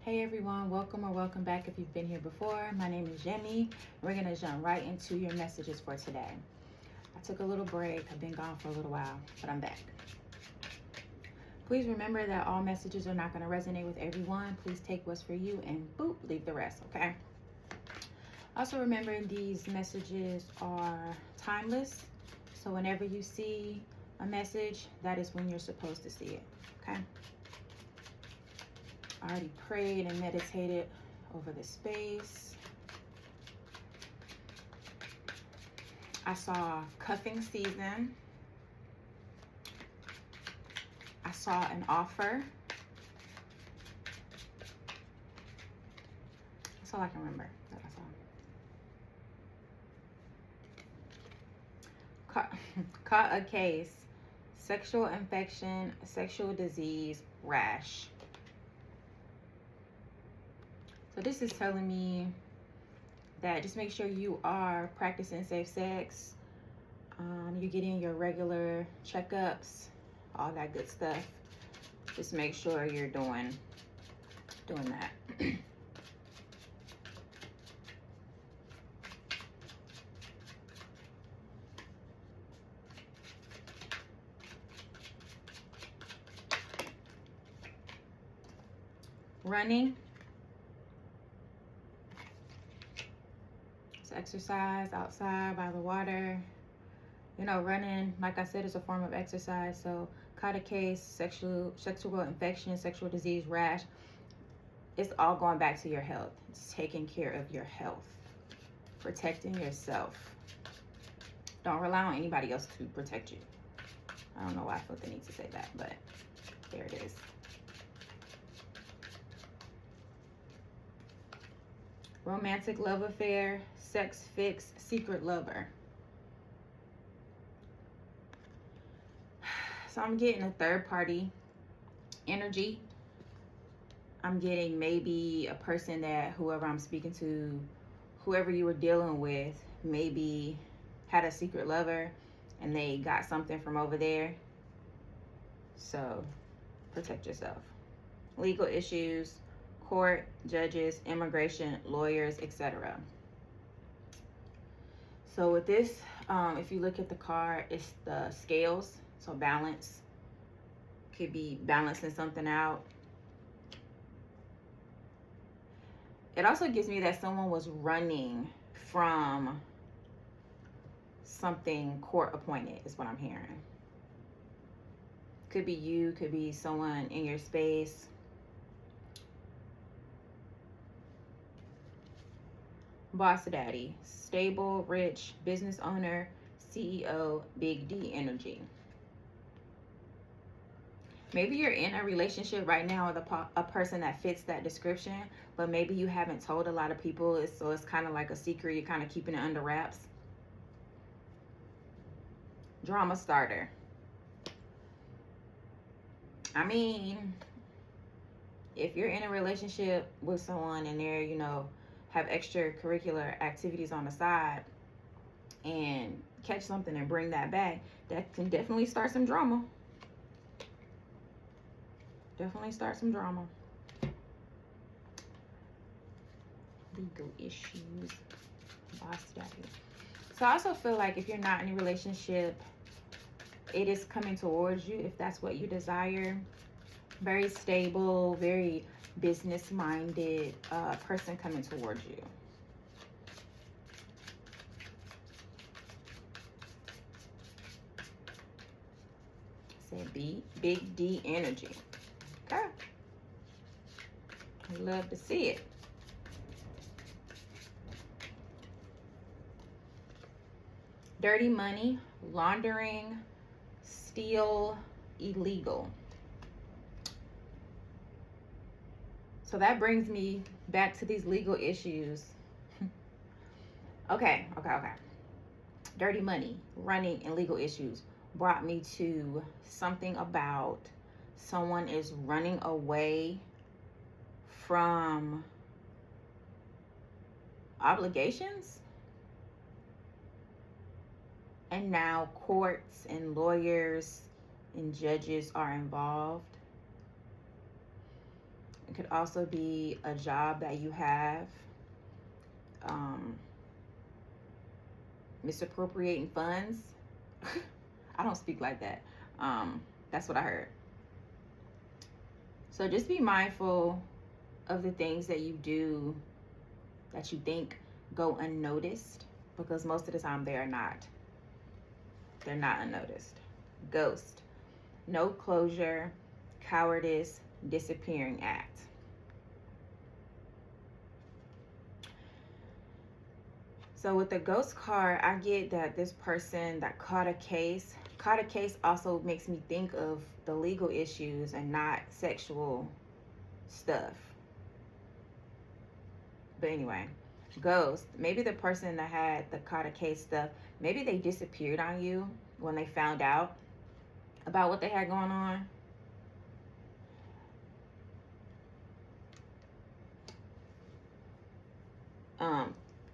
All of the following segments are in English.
Hey everyone, welcome or welcome back if you've been here before. My name is Jamie. We're going to jump right into your messages for today. I took a little break. I've been gone for a little while, but I'm back. Please remember that all messages are not going to resonate with everyone. Please take what's for you and boop, leave the rest, okay? Also remember these messages are timeless. So whenever you see a message, that is when you're supposed to see it, okay? I already prayed and meditated over the space. I saw cuffing season. I saw an offer. That's all I can remember that I saw. Caught a case, sexual infection, sexual disease, rash. So this is telling me that just make sure you are practicing safe sex. You're getting your regular checkups, all that good stuff. Just make sure you're doing that. Running. Exercise outside by the water. You know, running, like I said, is a form of exercise. So caught a case, sexual infection, sexual disease, rash. It's all going back to your health. It's taking care of your health, protecting yourself. Don't rely on anybody else to protect you. I don't know why I felt the need to say that, but there it is. Romantic love affair, sex fix, secret lover. So I'm getting a third party energy. I'm getting maybe a person that whoever I'm speaking to, whoever you were dealing with, maybe had a secret lover and they got something from over there. So protect yourself. Legal issues, court, judges, immigration, lawyers, etc. So with this, if you look at the card, it's the scales. So balance. Could be balancing something out. It also gives me that someone was running from something court appointed is what I'm hearing. Could be you, could be someone in your space. Boss daddy, stable, rich, business owner, CEO, big D energy. Maybe you're in a relationship right now with a person that fits that description, but maybe you haven't told a lot of people, so it's kind of like a secret. You're kind of keeping it under wraps. Drama starter. I mean, if you're in a relationship with someone and they're, have extracurricular activities on the side and catch something and bring that back, that can definitely start some drama. Definitely start some drama. Legal issues. Boss daddy. So I also feel like if you're not in a relationship, it is coming towards you if that's what you desire. Very stable, very business-minded person coming towards you. Said big D energy. Okay. I love to see it. Dirty money, laundering, steal, illegal. So that brings me back to these legal issues. Okay. Dirty money, running, and legal issues brought me to something about someone is running away from obligations. And now courts and lawyers and judges are involved. It could also be a job that you have. Misappropriating funds. I don't speak like that. That's what I heard. So just be mindful of the things that you do that you think go unnoticed, because most of the time they are not. They're not unnoticed. Ghost. No closure, cowardice, disappearing act. So with the ghost card, I get that this person that caught a case also makes me think of the legal issues and not sexual stuff. But anyway, ghost. Maybe the person that had the caught a case stuff, maybe they disappeared on you when they found out about what they had going on.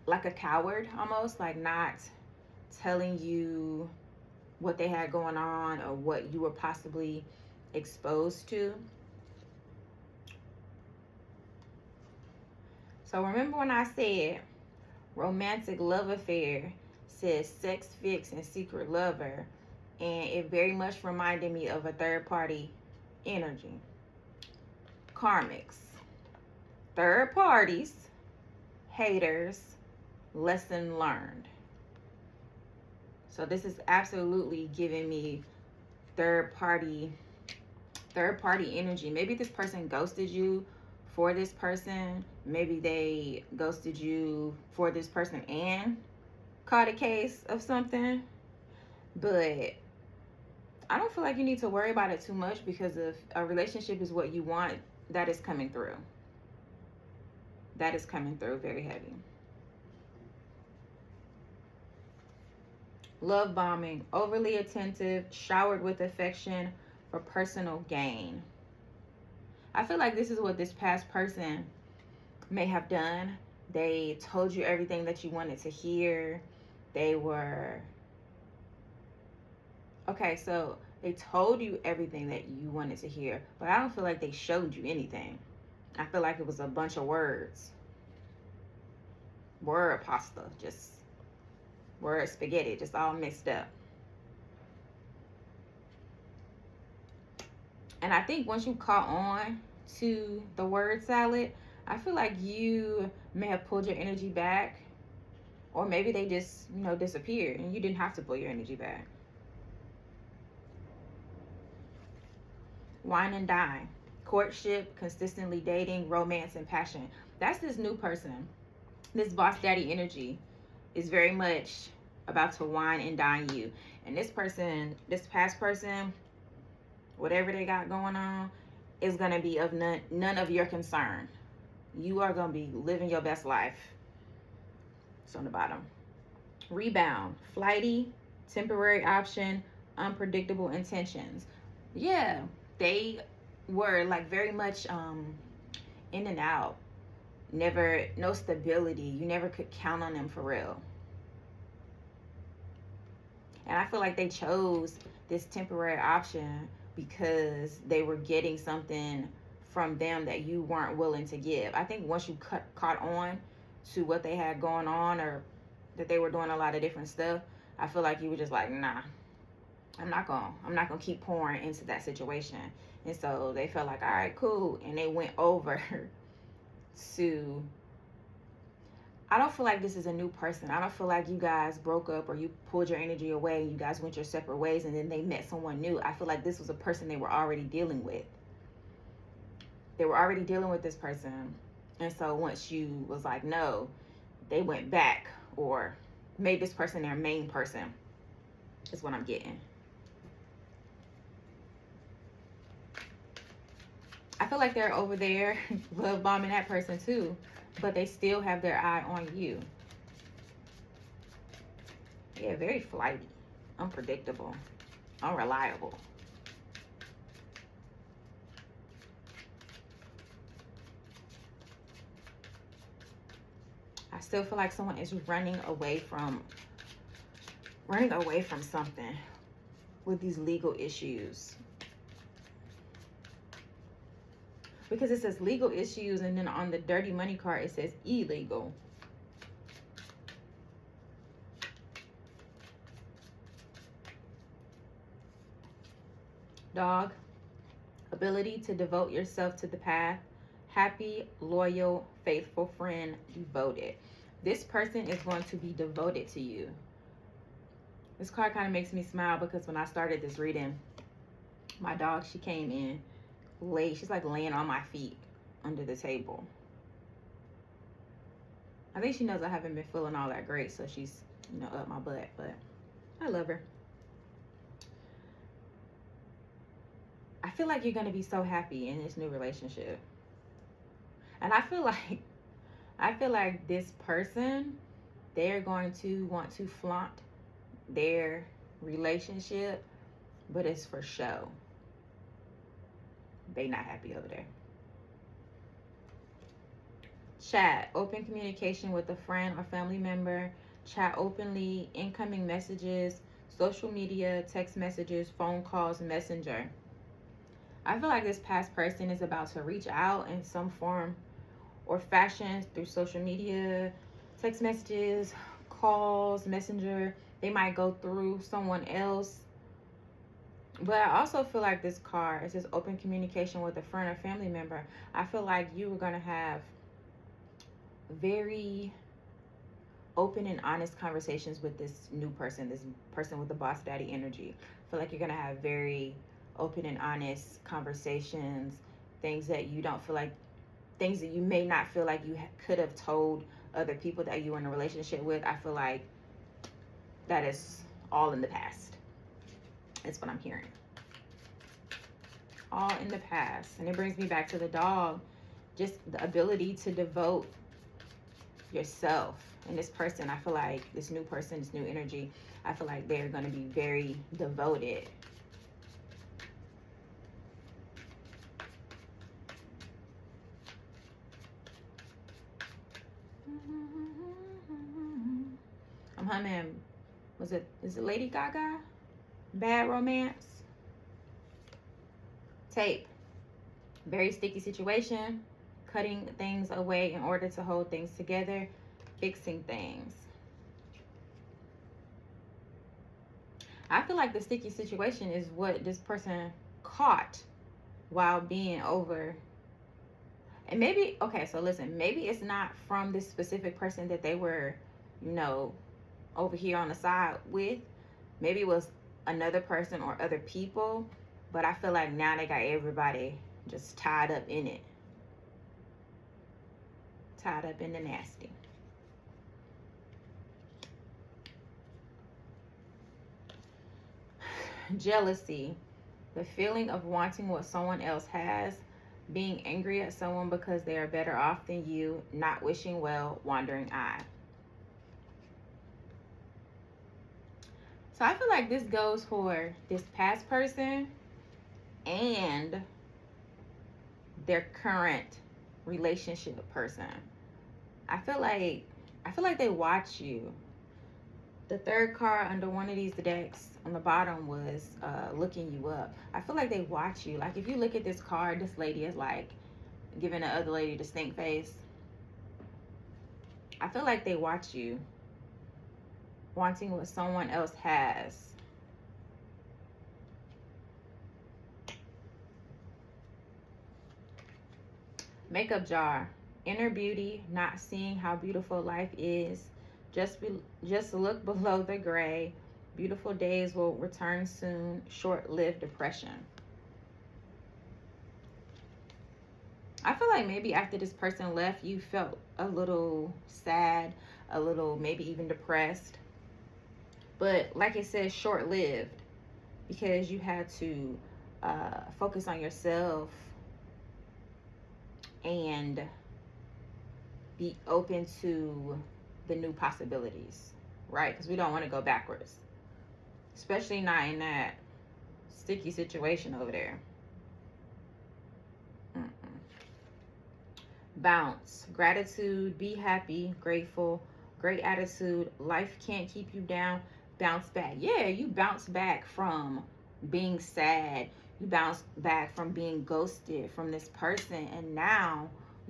Like a coward almost, like not telling you what they had going on or what you were possibly exposed to. So remember when I said romantic love affair says sex fix and secret lover, and it very much reminded me of a third party energy. Karmics, third parties, haters, lesson learned. So this is absolutely giving me third party energy. Maybe this person ghosted you for this person. Maybe they ghosted you for this person and caught a case of something. But I don't feel like you need to worry about it too much, because if a relationship is what you want, that is coming through. That is coming through very heavy. Love bombing, overly attentive, showered with affection for personal gain. I feel like this is what this past person may have done. They told you everything that you wanted to hear. They told you everything that you wanted to hear, but I don't feel like they showed you anything. I feel like it was a bunch of words. Word pasta, just word spaghetti, just all mixed up. And I think once you caught on to the word salad, I feel like you may have pulled your energy back, or maybe they just, disappeared and you didn't have to pull your energy back. Wine and dine, courtship, consistently dating, romance, and passion. That's this new person. This boss daddy energy is very much about to wine and dine you. And this past person, whatever they got going on, is going to be of none of your concern. You are going to be living your best life. It's on the bottom. Rebound, flighty, temporary option, unpredictable intentions. Yeah, they were like very much in and out. No stability. You never could count on them for real. And I feel like they chose this temporary option because they were getting something from them that you weren't willing to give. I think once you caught on to what they had going on, or that they were doing a lot of different stuff, I feel like you were just like, nah, I'm not gonna keep pouring into that situation. And so they felt like, all right, cool, and they went over to, I don't feel like this is a new person. I don't feel like you guys broke up or you pulled your energy away and you guys went your separate ways and then they met someone new. I feel like this was a person they were already dealing with. They were already dealing with this person. And so once you was like, no, they went back or made this person their main person, is what I'm getting. I feel like they're over there love bombing that person too, but they still have their eye on you. Yeah, very flighty, unpredictable, unreliable. I still feel like someone is running away from something with these legal issues. because it says legal issues, and then on the dirty money card it says illegal. Dog, ability to devote yourself to the path. Happy, loyal, faithful friend, devoted. This person is going to be devoted to you. This card kind of makes me smile because when I started this reading, my dog, she came in late. She's like laying on my feet under the table. I think she knows I haven't been feeling all that great, so she's, you know, up my butt, but I love her. I feel like you're going to be so happy in this new relationship. And I feel like this person, they're going to want to flaunt their relationship, but it's for show. They not happy over there. Chat, open communication with a friend or family member. Chat openly, incoming messages, social media, text messages, phone calls, messenger. I feel like this past person is about to reach out in some form or fashion through social media, text messages, calls, messenger. They might go through someone else. But I also feel like this card, it says open communication with a friend or family member. I feel like you were going to have very open and honest conversations with this new person, this person with the boss daddy energy. I feel like you're going to have very open and honest conversations, things that you don't feel like, things that you may not feel like you could have told other people that you were in a relationship with. I feel like that is all in the past. That's what I'm hearing. All in the past. And it brings me back to the dog. Just the ability to devote yourself. And this person, I feel like this new person, this new energy, I feel like they're going to be very devoted. I'm humming, is it Lady Gaga? Bad Romance. Tape. Very sticky situation. Cutting things away in order to hold things together. Fixing things. I feel like the sticky situation is what this person caught while being over. And maybe, okay, so listen, maybe it's not from this specific person that they were, you know, over here on the side with. Maybe it was another person or other people, but I feel like now they got everybody just tied up in it. Tied up in the nasty. Jealousy. The feeling of wanting what someone else has. Being angry at someone because they are better off than you. Not wishing well. Wandering eye. So I feel like this goes for this past person and their current relationship person. I feel like they watch you. The third card under one of these decks on the bottom was looking you up. I feel like they watch you. Like if you look at this card, this lady is like giving the other lady the stink face. I feel like they watch you. Wanting what someone else has. Makeup jar. Inner beauty, not seeing how beautiful life is. Just look below the gray. Beautiful days will return soon. Short-lived depression. I feel like maybe after this person left, you felt a little sad, a little maybe even depressed. But like it says, short-lived, because you had to focus on yourself and be open to the new possibilities, right? Because we don't want to go backwards, especially not in that sticky situation over there. Bounce. Gratitude. Be happy, grateful, great attitude. Life can't keep you down. Bounce back. Yeah, you bounce back from being sad. You bounced back from being ghosted from this person, and now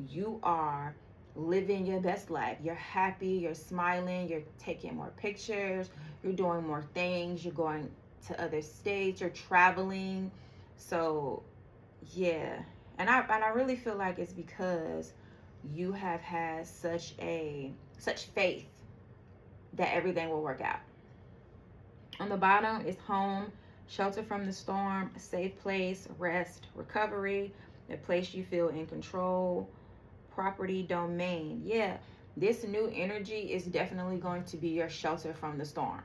you are living your best life. You're happy, you're smiling, you're taking more pictures, you're doing more things, you're going to other states, you're traveling. So, yeah. And I really feel like it's because you have had such faith that everything will work out. On the bottom is home, shelter from the storm, a safe place, rest, recovery, a place you feel in control, property, domain. Yeah, this new energy is definitely going to be your shelter from the storm.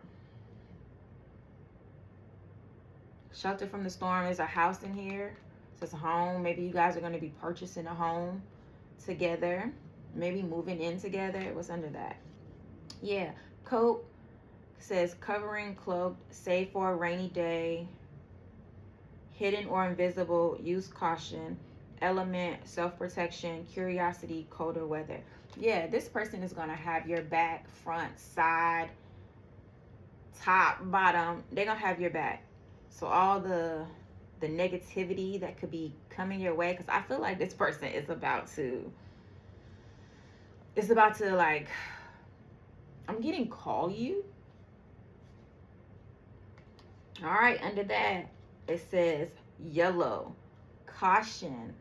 Shelter from the storm is a house in here. So it's a home. Maybe you guys are going to be purchasing a home together. Maybe moving in together. What's under that? Yeah, coat says covering, cloaked, safe for a rainy day, hidden or invisible, use caution, element, self-protection, curiosity, colder weather. Yeah, this person is going to have your back, front, side, top, bottom. They're going to have your back. So all the negativity that could be coming your way, because I feel like this person is about to like, I'm getting call you. All right, under that, it says yellow, caution,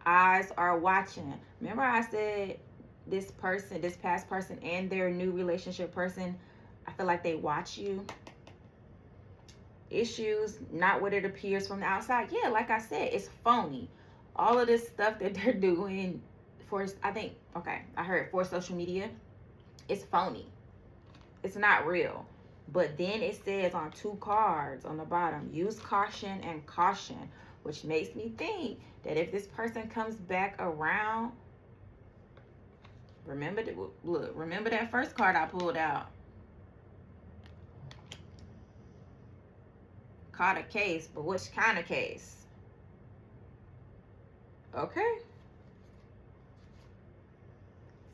eyes are watching. Remember I said this person, this past person and their new relationship person, I feel like they watch you. Issues, not what it appears from the outside. Yeah, like I said, it's phony. All of this stuff that they're doing for, I heard for social media, it's phony. It's not real. But then it says on 2 cards on the bottom, use caution and caution, which makes me think that if this person comes back around, remember that first card I pulled out. Caught a case, but which kind of case? Okay.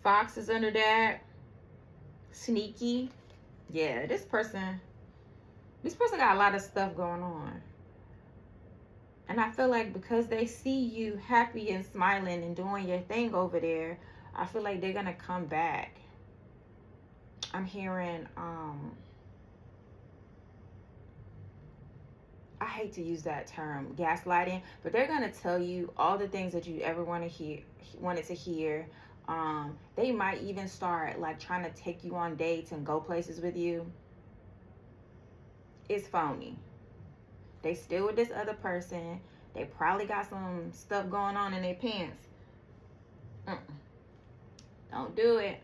Fox is under that. Sneaky. Yeah, this person got a lot of stuff going on. And I feel like because they see you happy and smiling and doing your thing over there, I feel like they're going to come back. I'm hearing, I hate to use that term, gaslighting, but they're going to tell you all the things that you ever wanted to hear. They might even start like trying to take you on dates and go places with you. It's phony. They still with this other person. They probably got some stuff going on in their pants. Don't do it.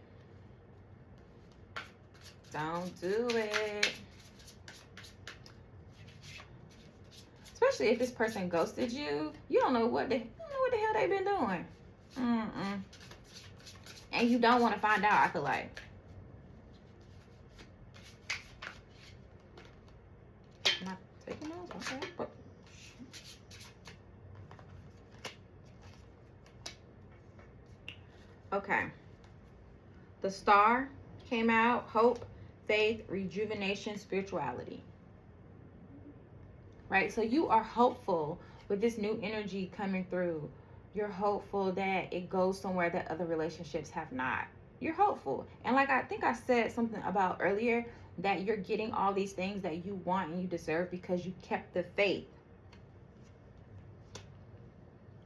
Don't do it. Especially if this person ghosted you. You don't know what the hell they've been doing. And you don't want to find out, I feel like. Am I taking those? Okay. Okay. The star came out. Hope, faith, rejuvenation, spirituality. Right? So you are hopeful with this new energy coming through. You're hopeful that it goes somewhere that other relationships have not. You're hopeful. And like I think I said something about earlier, that you're getting all these things that you want and you deserve because you kept the faith.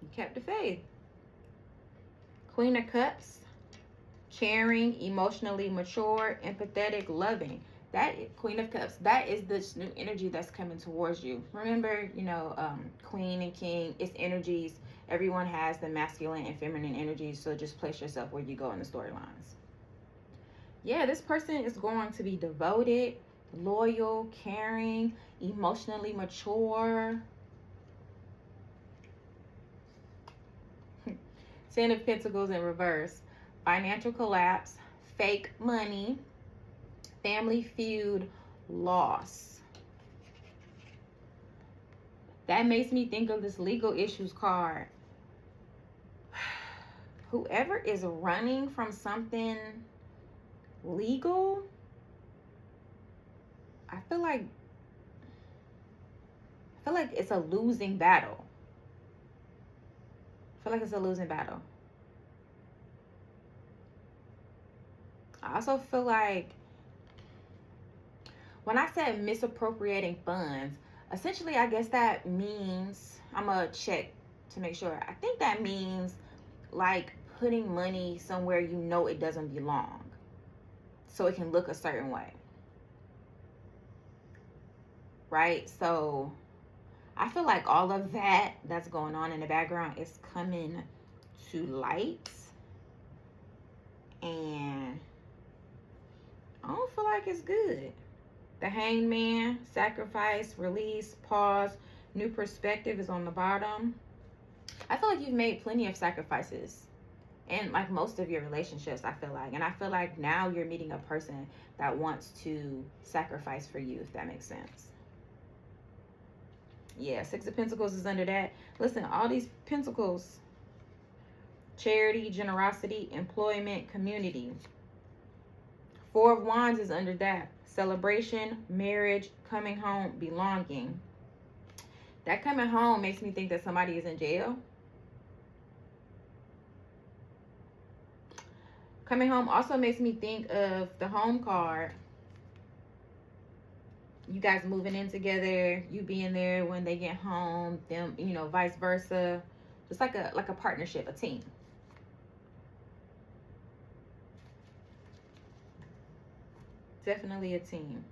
You kept the faith. Queen of Cups, caring, emotionally mature, empathetic, loving. That Queen of Cups, that is this new energy that's coming towards you. Remember, Queen and King, it's energies. Everyone has the masculine and feminine energies, so just place yourself where you go in the storylines. Yeah, this person is going to be devoted, loyal, caring, emotionally mature. 10 of Pentacles in reverse. Financial collapse, fake money, family feud, loss. That makes me think of this legal issues card. Whoever is running from something legal, I feel like feel like it's a losing battle. I feel like it's a losing battle. I also feel like when I said misappropriating funds, essentially, I guess that means, I'm going to check to make sure. I think that means like putting money somewhere you know it doesn't belong, so it can look a certain way. Right? So I feel like all of that that's going on in the background is coming to light. And I don't feel like it's good. The Hangman, sacrifice, release, pause, new perspective is on the bottom. I feel like you've made plenty of sacrifices in like most of your relationships, I feel like. And I feel like now you're meeting a person that wants to sacrifice for you, if that makes sense. Yeah, Six of Pentacles is under that. Listen, all these pentacles: charity, generosity, employment, community. Four of Wands is under that. Celebration, marriage, coming home, belonging. That coming home makes me think that somebody is in jail. Coming home also makes me think of the home card. You guys moving in together, you being there when they get home, them, you know, vice versa. Just like a partnership, a team. Definitely a team.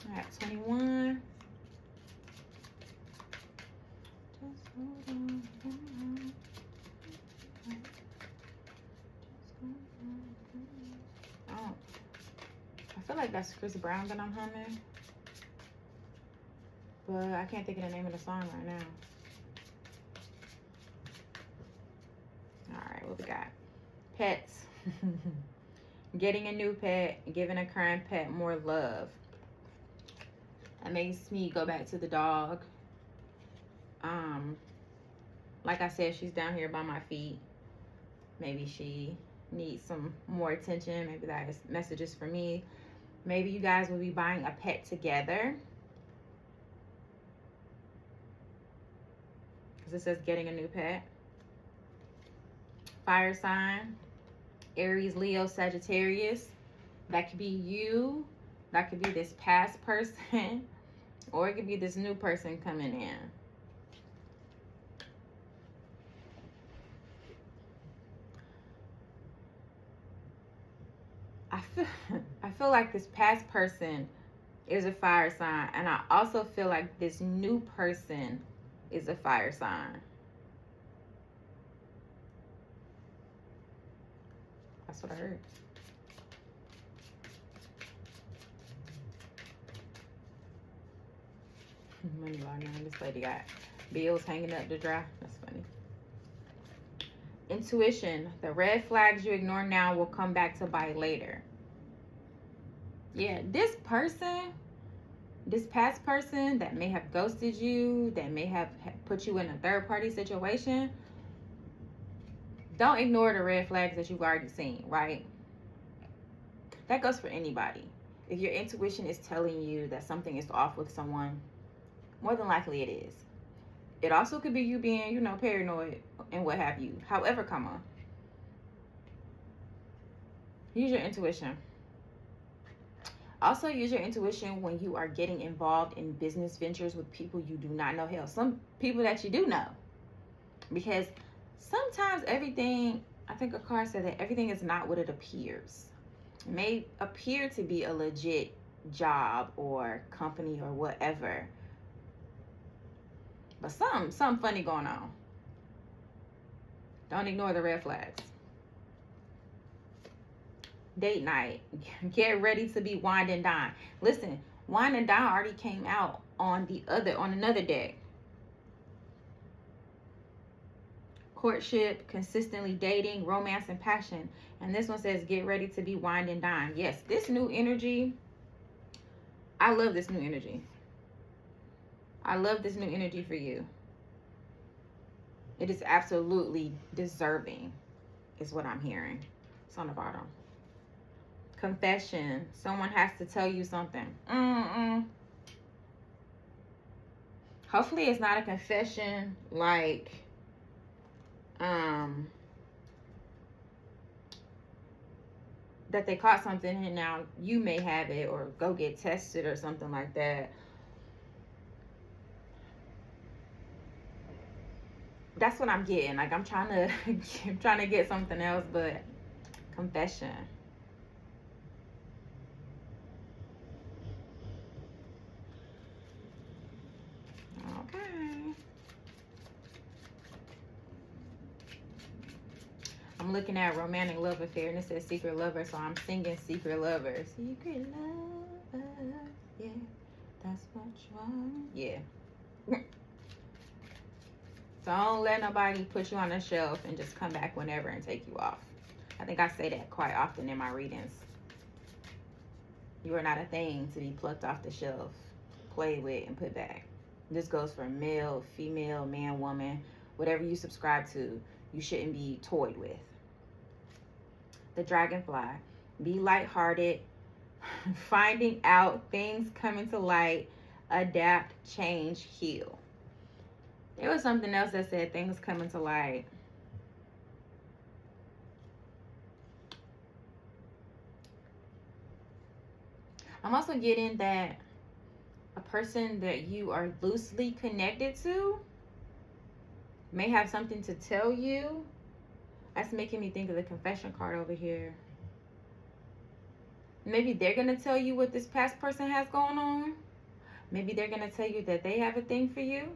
All right, 21. Just hold on. Oh, I feel like that's Chris Brown that I'm humming, but I can't think of the name of the song right now. All right, what we got? Pets. Getting a new pet, giving a current pet more love. That makes me go back to the dog. Like I said, she's down here by my feet. Maybe she needs some more attention. Maybe that is messages for me. Maybe you guys will be buying a pet together, because it says getting a new pet. Fire sign, Aries, Leo, Sagittarius. That could be you. That could be this past person. Or it could be this new person coming in. I feel like this past person is a fire sign. And I also feel like this new person is a fire sign. That's what I heard. Money laundering. This lady got bills hanging up to dry. That's funny. Intuition. The red flags you ignore now will come back to bite later. Yeah, this person, this past person that may have ghosted you, that may have put you in a third party situation, don't ignore the red flags that you've already seen, right? That goes for anybody. If your intuition is telling you that something is off with someone, more than likely it is. It also could be you being, you know, paranoid and what have you. However, come on. Use your intuition. Also, use your intuition when you are getting involved in business ventures with people you do not know. Hell, some people that you do know. Because sometimes everything, I think a card said that everything is not what it appears. It may appear to be a legit job or company or whatever, but something funny going on. Don't ignore the red flags. Date night. Get ready to be wined and dined. Listen, wine and dine already came out on another deck. Courtship, consistently dating, romance, and passion. And this one says get ready to be wined and dined. Yes, this new energy. I love this new energy. I love this new energy for you. It is absolutely deserving, is what I'm hearing. It's on the bottom. Confession. Someone has to tell you something. Hopefully it's not a confession like that they caught something and now you may have it, or go get tested or something like that. That's what I'm getting. Like, I'm trying to get something else, but confession. Okay. I'm looking at romantic love affair, and it says secret lover, so I'm singing secret lover. Secret lover, yeah, that's what you want. Yeah. Don't let nobody put you on a shelf and just come back whenever and take you off. I think I say that quite often in my readings. You are not a thing to be plucked off the shelf, played with, and put back. This goes for male, female, man, woman, whatever you subscribe to, you shouldn't be toyed with. The dragonfly. Be lighthearted, finding out things coming to light, adapt, change, heal. There was something else that said things coming to light. I'm also getting that a person that you are loosely connected to may have something to tell you. That's making me think of the confession card over here. Maybe they're going to tell you what this past person has going on. Maybe they're going to tell you that they have a thing for you.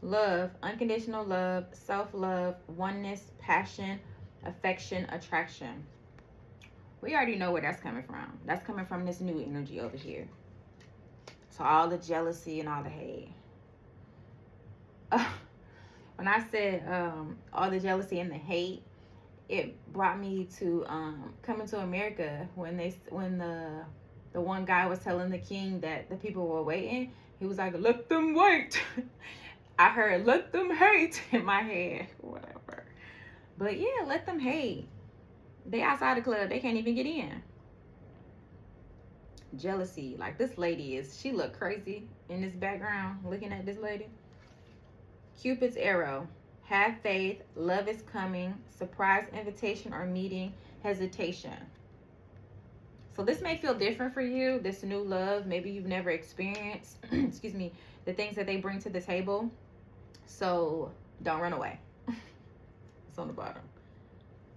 Love, unconditional love, self-love, oneness, passion, affection, attraction. We already know where that's coming from. That's coming from this new energy over here. So all the jealousy and all the hate. When I said all the jealousy and the hate, it brought me to Coming to America, when the one guy was telling the king that the people were waiting. He was like, let them wait. I heard let them hate in my head. Whatever. But yeah, let them hate. They outside the club. They can't even get in. Jealousy. Like, this lady she look crazy in this background, looking at this lady. Cupid's arrow. Have faith. Love is coming. Surprise invitation or meeting. Hesitation. So this may feel different for you. This new love. Maybe you've never experienced, excuse me, the things that they bring to the table. So don't run away. It's on the bottom.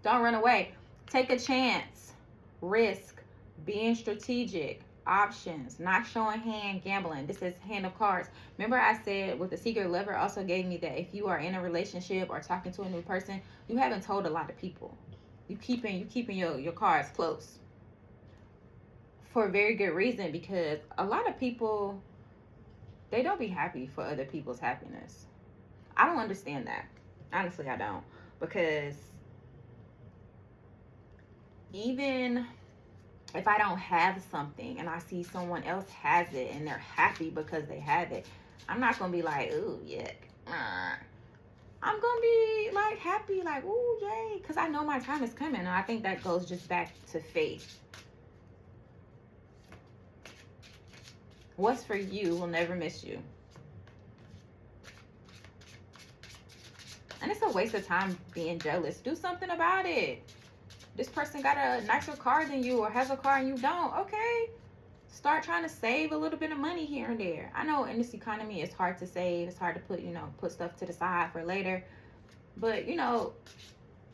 Don't run away. Take a chance. Risk. Being strategic. Options. Not showing hand. Gambling. This is Hand of Cards. Remember I said with the secret lover also gave me that if you are in a relationship or talking to a new person, you haven't told a lot of people. You keeping your cards close. For a very good reason, because a lot of people, they don't be happy for other people's happiness. I don't understand that. Honestly, I don't. Because even if I don't have something and I see someone else has it and they're happy because they have it, I'm not going to be like, ooh, yuck. I'm going to be like happy, like, ooh, yay. Because I know my time is coming. And I think that goes just back to faith. What's for you will never miss you. And it's a waste of time being jealous. Do something about it. This person got a nicer car than you or has a car and you don't. Okay. Start trying to save a little bit of money here and there. I know in this economy it's hard to save. It's hard to put stuff to the side for later. But,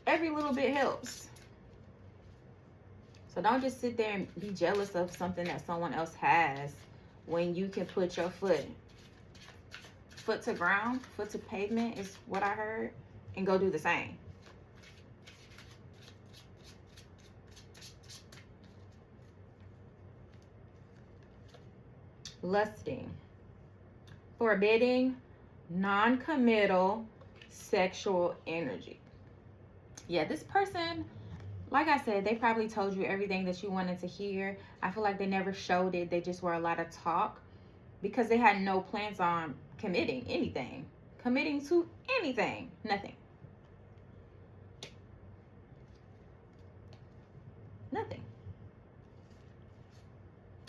every little bit helps. So don't just sit there and be jealous of something that someone else has when you can put your foot to ground, foot to pavement is what I heard, and go do the same. Lusting. Forbidding, non-committal sexual energy. Yeah, this person, like I said, they probably told you everything that you wanted to hear. I feel like they never showed it. They just were a lot of talk because they had no plans on committing anything. Committing to anything. Nothing. Nothing.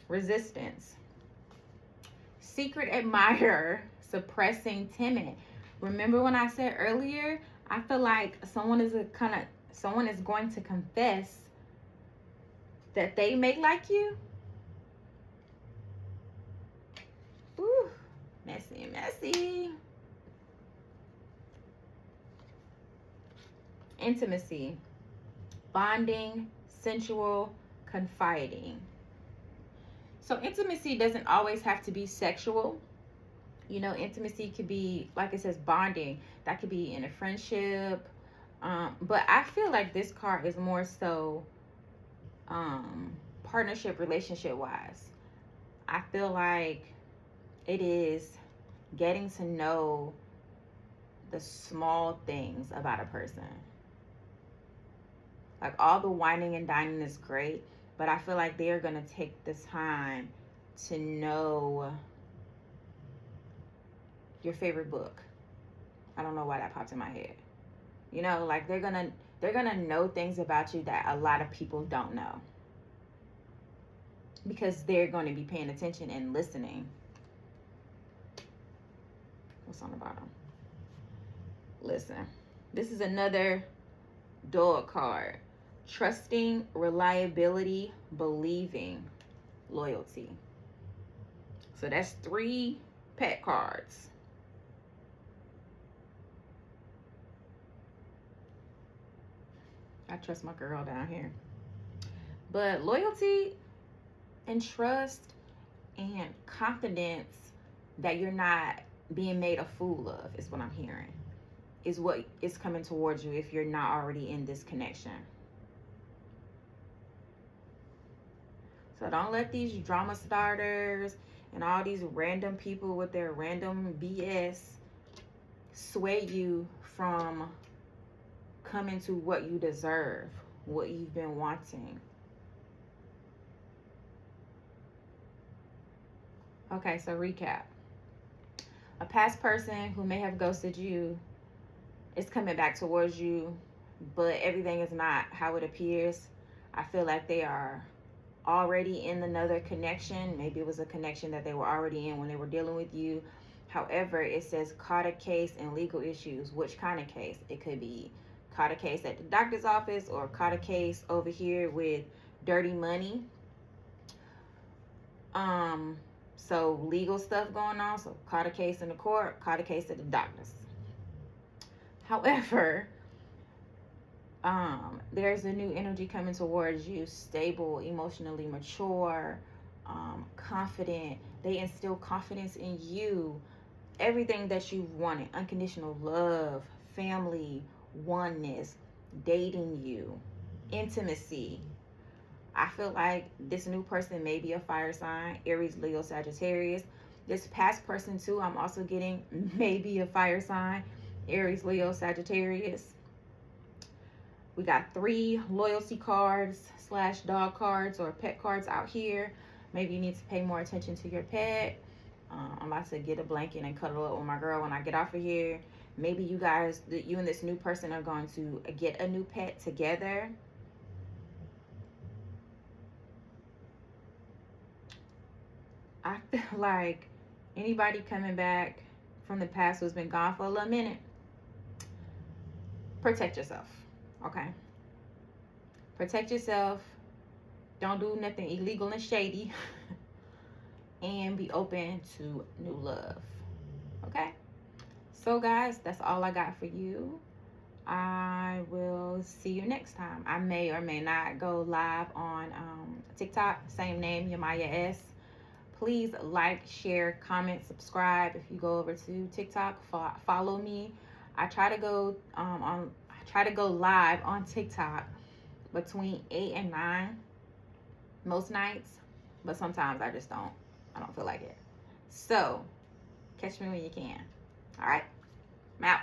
Resistance. Secret admirer, suppressing timid. Remember when I said earlier, I feel like someone is going to confess that they may like you. Ooh, messy, messy. Intimacy. Bonding, sensual, confiding. So intimacy doesn't always have to be sexual. You know, intimacy could be, like it says, bonding. That could be in a friendship. But I feel like this card is more so partnership, relationship wise. I feel like it is getting to know the small things about a person. Like, all the whining and dining is great, but I feel like they're going to take the time to know your favorite book. I don't know why that popped in my head. You know, like they're gonna know things about you that a lot of people don't know, because they're going to be paying attention and listening. What's on the bottom? Listen, this is another dog card. Trusting, reliability, believing, loyalty. So that's 3 pet cards. I trust my girl down here. But loyalty and trust and confidence that you're not being made a fool of is what I'm hearing. Is what is coming towards you if you're not already in this connection. So don't let these drama starters and all these random people with their random BS sway you from coming to what you deserve, what you've been wanting. Okay, so recap. A past person who may have ghosted you is coming back towards you, but everything is not how it appears. I feel like they are already in another connection. Maybe it was a connection that they were already in when they were dealing with you. However, it says caught a case and legal issues. Which kind of case? It could be caught a case at the doctor's office, or caught a case over here with dirty money. So legal stuff going on. So caught a case in the court, caught a case at the doctor's. However, there's a new energy coming towards you, stable, emotionally mature, confident. They instill confidence in you. Everything that you've wanted, unconditional love, family, oneness, dating you, intimacy. I feel like this new person may be a fire sign, Aries, Leo, Sagittarius. This past person too, I'm also getting maybe a fire sign, Aries, Leo, Sagittarius. We got 3 loyalty cards / dog cards or pet cards out here. Maybe you need to pay more attention to your pet. I'm about to get a blanket and cuddle up with my girl when I get off of here. Maybe you and this new person are going to get a new pet together. I feel like anybody coming back from the past who's been gone for a little minute, protect yourself, okay? Protect yourself. Don't do nothing illegal and shady. And be open to new love, okay? So guys, that's all I got for you. I will see you next time. I may or may not go live on TikTok, same name, Yamaya S. Please like, share, comment, subscribe. If you go over to TikTok, follow me. I try to go live on TikTok between 8 and 9 most nights, but sometimes I don't feel like it. So catch me when you can. All right, I'm out.